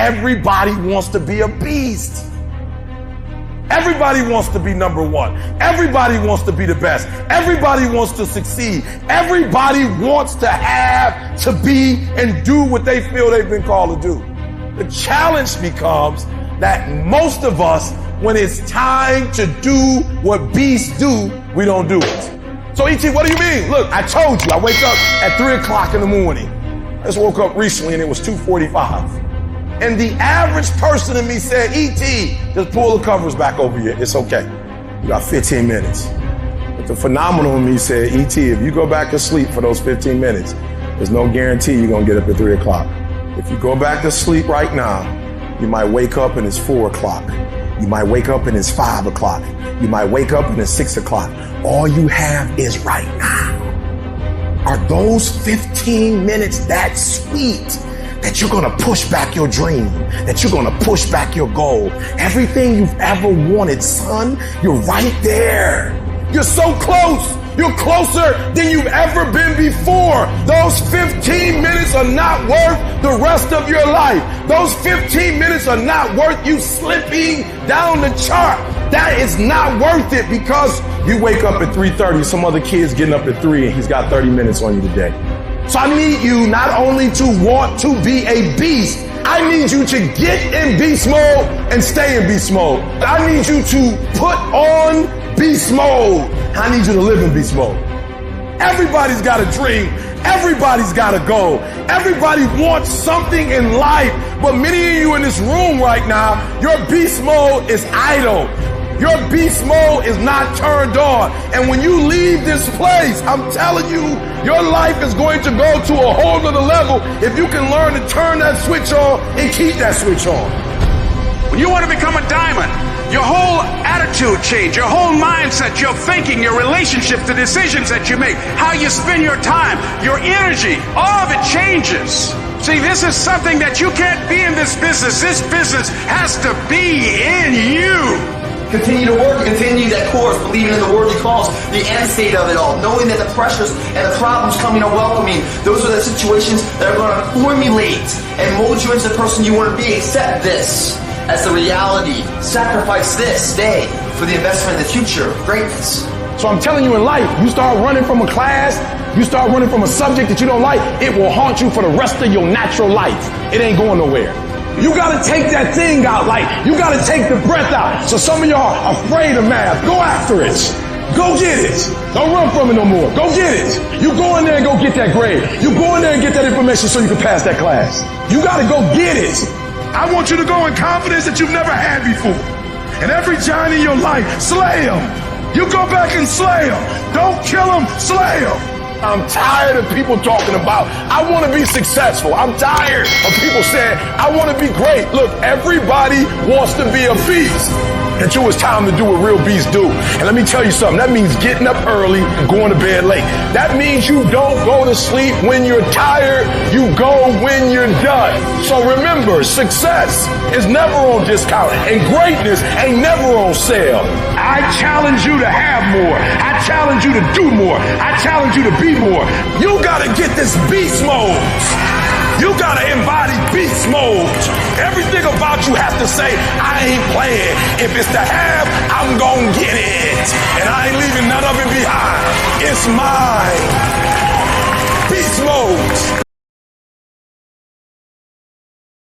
everybody wants to be a beast. Everybody wants to be number one. Everybody wants to be the best. Everybody wants to succeed. Everybody wants to have, to be, and do what they feel they've been called to do. The challenge becomes that most of us, when it's time to do what beasts do, we don't do it. So E.T., what do you mean? Look, I told you, I wake up at 3 o'clock in the morning. I just woke up recently and it was 2:45. And the average person in me said, E.T., just pull the covers back over you. It's okay. You got 15 minutes. But the phenomenal in me said, E.T., if you go back to sleep for those 15 minutes, there's no guarantee you're going to get up at 3 o'clock. If you go back to sleep right now, you might wake up and it's 4 o'clock. You might wake up and it's 5 o'clock. You might wake up and it's 6 o'clock. All you have is right now. Are those 15 minutes that sweet that you're going to push back your dream, that you're going to push back your goal? Everything you've ever wanted, son, you're right there. You're so close. You're closer than you've ever been before. Those 15 minutes are not worth the rest of your life. Those 15 minutes are not worth you slipping down the chart. That is not worth it, because you wake up at 3:30, some other kid's getting up at 3 and he's got 30 minutes on you today. So I need you not only to want to be a beast, I need you to get in beast mode and stay in beast mode. I need you to put on beast mode. I need you to live in beast mode. Everybody's got a dream. Everybody's got a goal. Everybody wants something in life. But many of you in this room right now, your beast mode is idle. Your beast mode is not turned on. And when you leave this place, I'm telling you, your life is going to go to a whole nother level if you can learn to turn that switch on and keep that switch on. When you want to become a diamond, your whole attitude change, your whole mindset, your thinking, your relationship, the decisions that you make, how you spend your time, your energy, all of it changes. See, this is something that you can't be in this business. This business has to be in you. Continue to work, continue that course, believing in the worthy cause, the end state of it all, knowing that the pressures and the problems coming are welcoming. Those are the situations that are going to formulate and mold you into the person you want to be. Accept this as the reality. Sacrifice this day for the investment in the future, greatness. So I'm telling you, in life, you start running from a class, you start running from a subject that you don't like, it will haunt you for the rest of your natural life. It ain't going nowhere. You gotta take that thing out, like you gotta take the breath out. So some of y'all are afraid of math. Go after it. Go get it. Don't run from it no more. Go get it. You go in there and go get that grade. You go in there and get that information so you can pass that class. You gotta go get it. I want you to go in confidence that you've never had before. And every giant in your life, slay them. You go back and slay them. Don't kill them, slay them. I'm tired of people talking about, I want to be successful. I'm tired of people saying, I want to be great. Look, everybody wants to be a beast until it's time to do what real beasts do. And let me tell you something, that means getting up early and going to bed late. That means you don't go to sleep when you're tired, you go when you're done. So remember, success is never on discount and greatness ain't never on sale. I challenge you to have more. I challenge you to do more. I challenge you to be more. You gotta get this beast mode. You gotta embody beast mode. Everything about you has to say, I ain't playing. If it's to have, I'm gonna get it. And I ain't leaving none of it behind. It's mine. Beast mode.